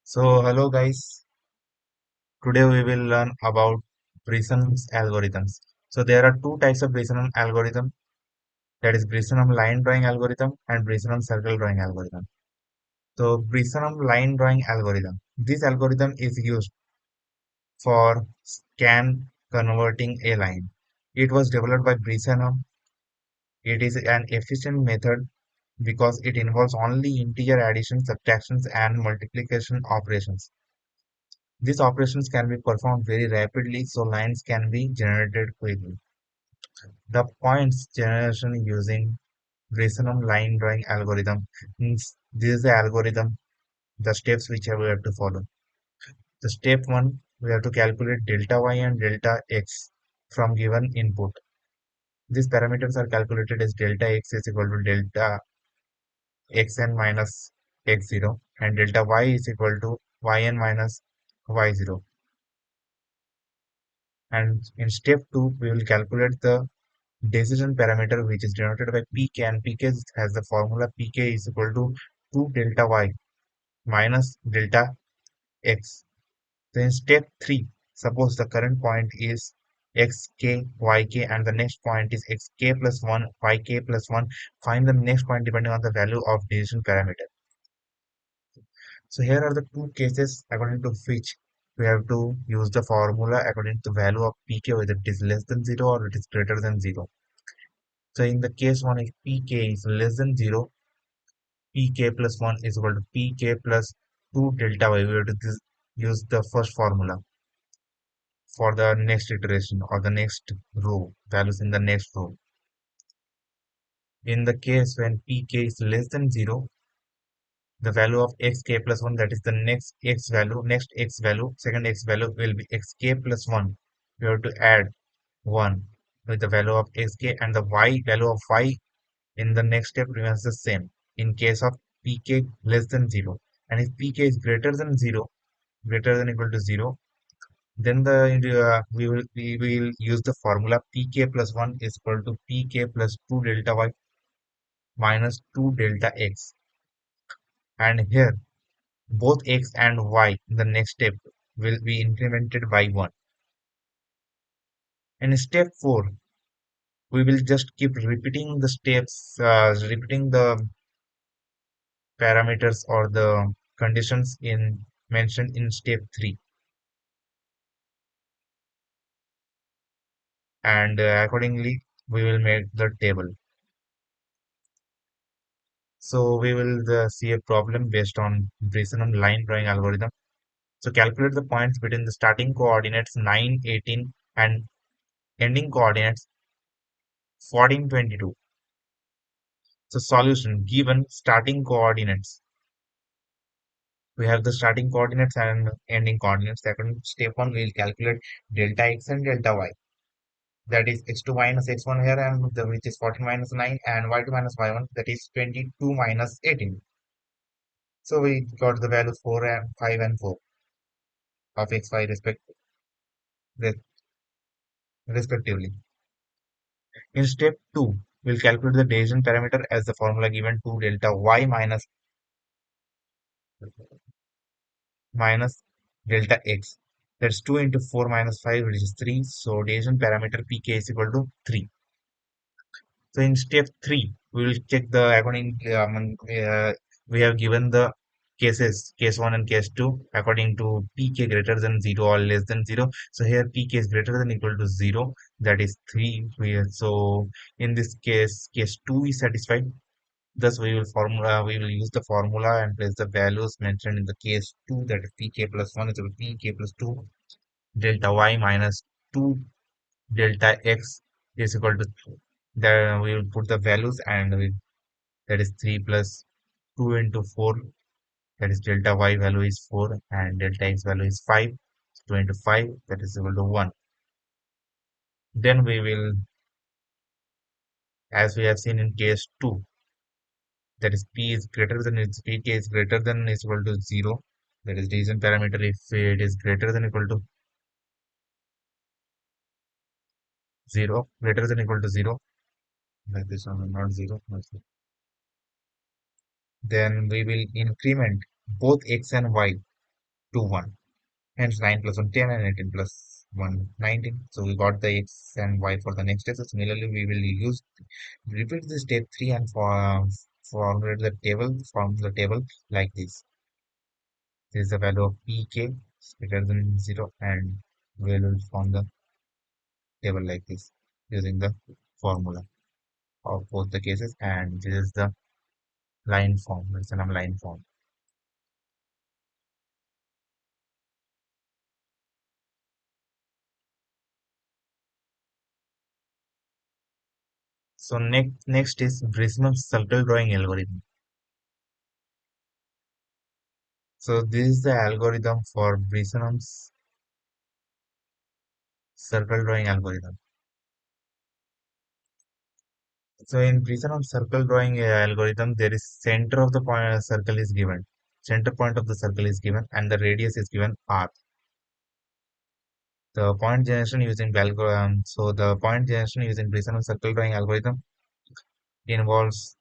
So, hello guys. Today we will learn about Bresenham's algorithms. So, there are two types of Bresenham algorithm, that is Bresenham line drawing algorithm and Bresenham circle drawing algorithm. So, Bresenham line drawing algorithm. This algorithm is used for scan converting a line. It was developed by Bresenham. It is an efficient method because it involves only integer addition, subtractions, and multiplication operations. These operations can be performed very rapidly, so lines can be generated quickly. The points generation using Bresenham line drawing algorithm means this is the algorithm, the steps which we have to follow. The step one, we have to calculate delta y and delta x from given input. These parameters are calculated as delta x is equal to delta xn minus x0 and delta y is equal to yn minus y0. And in step 2, we will calculate the decision parameter which is denoted by pk, and pk has the formula pk is equal to 2 delta y minus delta x. Then step 3, suppose the current point is xk, yk and the next point is xk plus 1, yk plus 1. Find the next point depending on the value of decision parameter. So here are the two cases according to which we have to use the formula according to the value of pk, whether it is less than 0 or it is greater than 0. So in the case 1, if pk is less than 0, pk plus 1 is equal to pk plus 2 delta y. We have to use the first formula for the next iteration or the next row, values in the next row. In the case when pk is less than 0, the value of xk plus 1, that is the next x value, second x value will be xk plus 1. We have to add 1 with the value of xk, and the y value of y in the next step remains the same in case of pk less than 0. And if pk is greater than 0, greater than equal to 0, then we will use the formula pk plus 1 is equal to pk plus 2 delta y minus 2 delta x. And here both x and y in the next step will be incremented by 1. In step 4, we will just keep repeating the steps, repeating the parameters or the conditions in mentioned in step 3, and accordingly we will make the table. So we will see a problem based on Bresenham line drawing algorithm. So calculate the points between the starting coordinates 9, 18 and ending coordinates 14, 22. So solution, given starting coordinates, we have the starting coordinates and ending coordinates. Second step 1, we will calculate delta x and delta y. That is x2 minus x1 here, and which is 14 minus 9, and y2 minus y1, that is 22 minus 18. So we got the values 4 and 5 and 4 of xy respectively. In step 2, we'll calculate the decision parameter as the formula given, 2 delta y minus delta x. That's 2 into 4 minus 5, which is 3. So decision parameter pk is equal to 3. So in step 3, we will check the according, we have given the cases, case 1 and case 2, according to pk greater than 0 or less than 0. So here pk is greater than equal to 0, that is 3. So in this case, case 2 is satisfied. Thus we will use the formula and place the values mentioned in the case 2, that is pk plus 1 is equal to pk plus 2 delta y minus 2 delta x is equal to, then we will put the values, and that is 3 plus 2 into 4, that is delta y value is 4 and delta x value is 5. 2 into 5, that is equal to 1. Then we will, as we have seen in case 2, that is p is greater than, pk is greater than is equal to 0, that is decision parameter, if it is greater than equal to 0, greater than equal to 0, like this one, not 0, then we will increment both x and y to 1. Hence 9 plus 1 10 and 18 plus 1 19. So we got the x and y for the next step. So similarly, we will use repeat this step 3 and formulate the table from the table like this. This is the value of pk is greater than 0 and we will form the table like this using the formula of both the cases, and this is the line form. It's a line form. So next is Bresenham's circle drawing algorithm. So this is the algorithm for Bresenham's circle drawing algorithm. So in Bresenham's circle drawing algorithm, there is center of the point, circle is given. Center point of the circle is given and the radius is given r. The point generation using so the point generation using Bresenham's circle drawing algorithm involves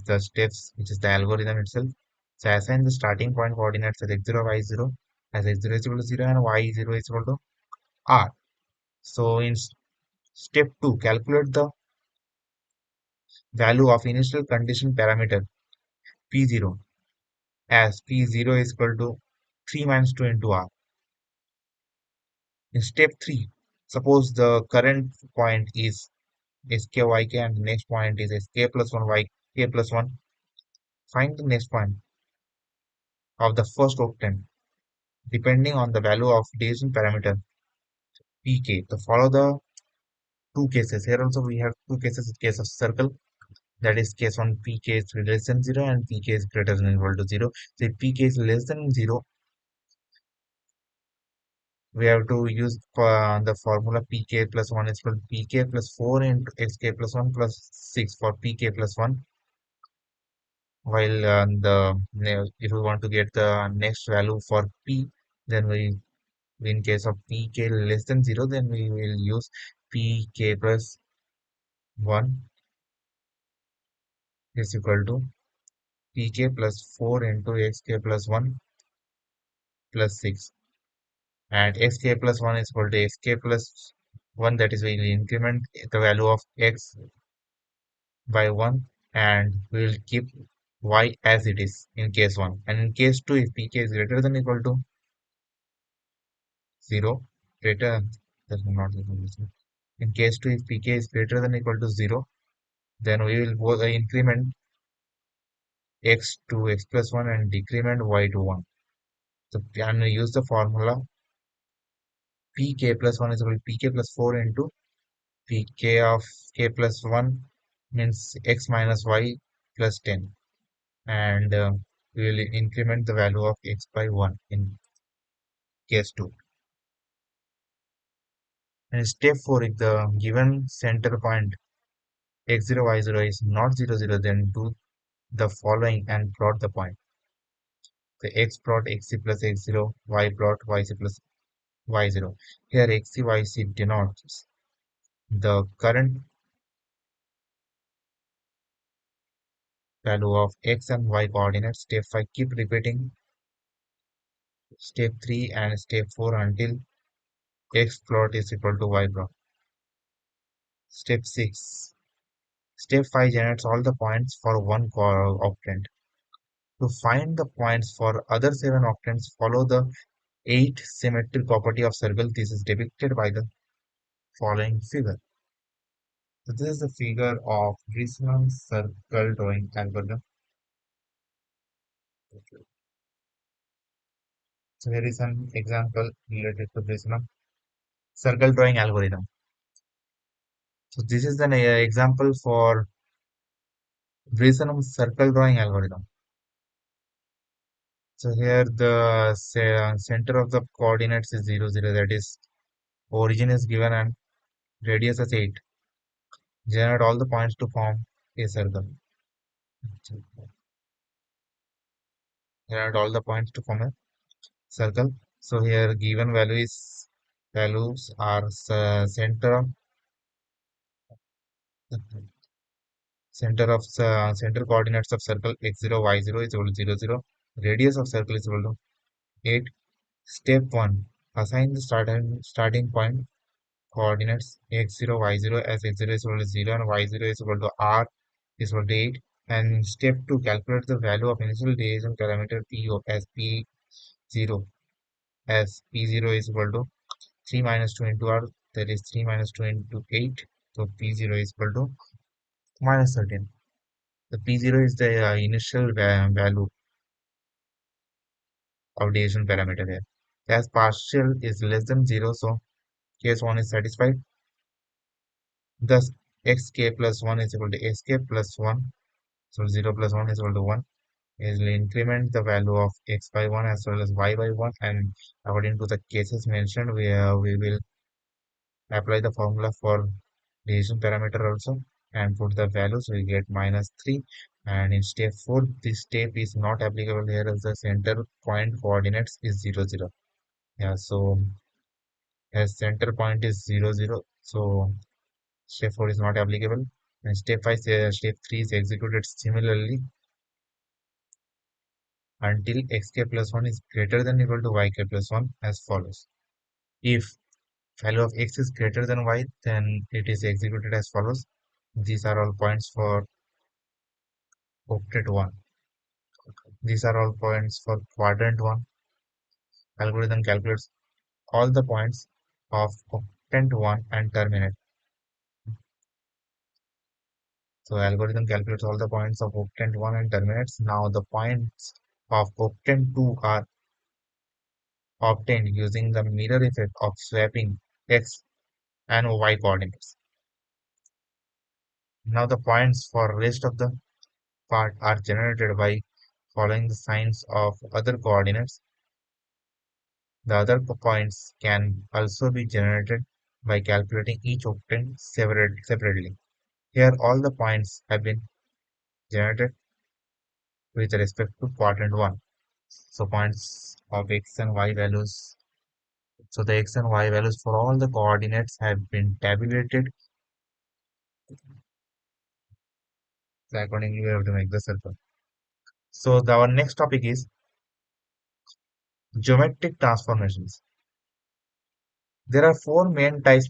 the steps, which is the algorithm itself. So assign the starting point coordinates as x0, y0, as x0 is equal to 0 and y0 is equal to r. So in step 2, calculate the value of initial condition parameter p0 as p0 is equal to 3 minus 2 into r. In step 3, suppose the current point is sk and the next point is sk plus 1 yk plus 1. Find the next point of the first octant depending on the value of decision parameter pk. To follow the two cases, here also we have two cases. Case of circle, that is case 1 pk is less than 0 and pk is greater than or equal to 0. So if pk is less than 0, we have to use the formula pk plus 1 is equal to pk plus 4 into xk plus 1 plus 6 for pk plus 1. While if we want to get the next value for p, then we in case of pk less than 0, then we will use pk plus 1 is equal to pk plus 4 into xk plus 1 plus 6, and xk plus 1 is equal to xk plus 1, that is we will increment the value of x by 1 and we will keep y as it is in case 1, and in case 2 if pk is greater than or equal to 0, greater that will not equal to 0. In case 2 if pk is greater than or equal to 0, then we will both increment x to x plus 1 and decrement y to 1. So and we use the formula pk plus 1 is equal to pk plus 4 into pk of k plus 1 means x minus y plus 10, and we will increment the value of x by 1 in case 2. And step 4, if the given center point x0 y0 is not 0 0, then do the following and plot the point. The x plot xc plus x0, y plot yc plus y0. Here xc yc denotes the current value of x and y coordinates. Step 5, keep repeating step 3 and step 4 until x plot is equal to y plot. Step 6. Step 5 generates all the points for one octant. To find the points for other 7 octants, follow the 8 symmetric property of circle. This is depicted by the following figure. So this is the figure of Bresenham's circle drawing algorithm. So here is an example related to Bresenham circle drawing algorithm. So this is an example for Bresenham's circle drawing algorithm. So here the center of the coordinates is 0 0, that is origin is given and radius is 8. Generate all the points to form a circle. Generate all the points to form a circle. So here given values are center coordinates of circle x0 y0 is equal to 0 0. Radius of circle is equal to 8. Step 1. Assign the starting point coordinates x0, y0 as x0 is equal to 0 and y0 is equal to r is equal to 8. And step 2. Calculate the value of initial deviation parameter PO as P0 as P0 is equal to 3 minus 2 into r, that is 3 minus 2 into 8. So P0 is equal to minus 13. The P0 is the initial value of deviation parameter here. As partial is less than 0, so case 1 is satisfied. Thus, xk plus 1 is equal to xk plus 1. So 0 plus 1 is equal to 1. Is will increment the value of x by 1 as well as y by 1. And according to the cases mentioned, we will apply the formula for deviation parameter also and put the values. We get minus 3. And in step 4, this step is not applicable here as the center point coordinates is 0, 0. Yeah, so as center point is 0, 0. So step 4 is not applicable. And step 5, step 3 is executed similarly until xk plus 1 is greater than equal to yk plus 1 as follows. If value of x is greater than y, then it is executed as follows. These are all points for octet 1. These are all points for quadrant 1. Algorithm calculates all the points of octet 1 and terminate. So algorithm calculates all the points of octet 1 and terminates. Now the points of octet 2 are obtained using the mirror effect of swapping x and y coordinates. Now the points for rest of the part are generated by following the signs of other coordinates. The other points can also be generated by calculating each octant separately. Here all the points have been generated with respect to quadrant 1. So points of x and y values. So the x and y values for all the coordinates have been tabulated. So accordingly we have to make the circle. So our next topic is geometric transformations. There are four main types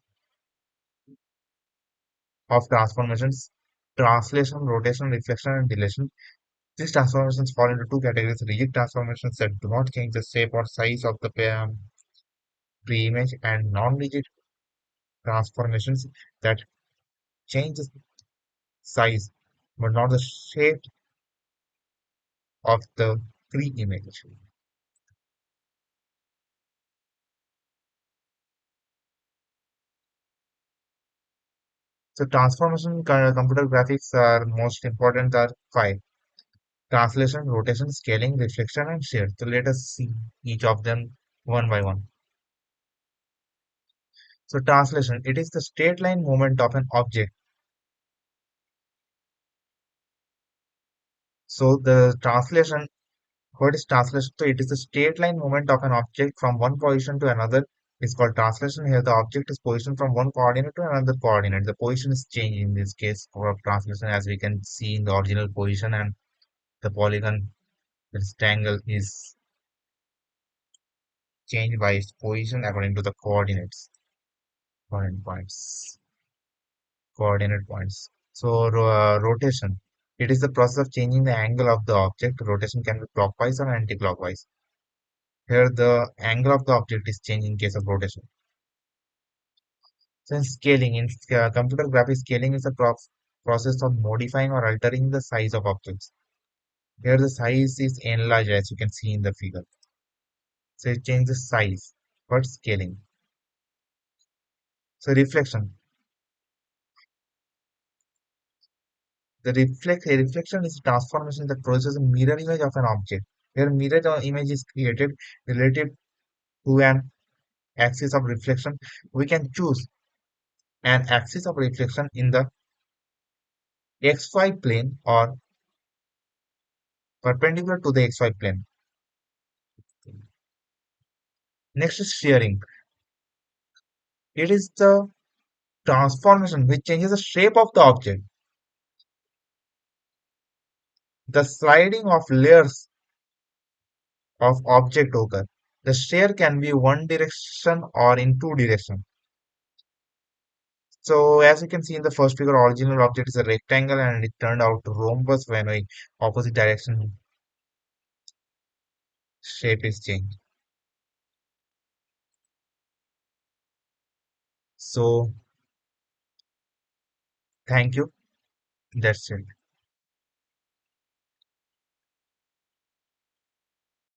of transformations: translation, rotation, reflection, and dilation. These transformations fall into two categories: rigid transformations that do not change the shape or size of the pre-image, and non-rigid transformations that change the size but not the shape of the pre-image. So transformation in computer graphics are most important are five: translation, rotation, scaling, reflection, and shade. So let us see each of them one by one. So translation, it is the straight line movement of an object. So the translation, what is translation? So it is the straight line movement of an object from one position to another is called translation. Here the object is positioned from one coordinate to another coordinate. The position is changed in this case for translation, as we can see in the original position, and the polygon rectangle is changed by its position according to the coordinate points, coordinate points. So rotation. It is the process of changing the angle of the object. Rotation can be clockwise or anti-clockwise. Here the angle of the object is changed in case of rotation. Then scaling. In computer graphics, scaling is a process of modifying or altering the size of objects. Here the size is enlarged as you can see in the figure. So it changes the size. But scaling. So reflection. A reflection is a transformation that produces a mirror image of an object. Here mirror image is created relative to an axis of reflection. We can choose an axis of reflection in the xy plane or perpendicular to the xy plane. Next is shearing. It is the transformation which changes the shape of the object. The sliding of layers of object occur. The stair can be one direction or in two direction. So as you can see in the first figure, original object is a rectangle and it turned out to rhombus when a opposite direction shape is changed. So thank you. That's it.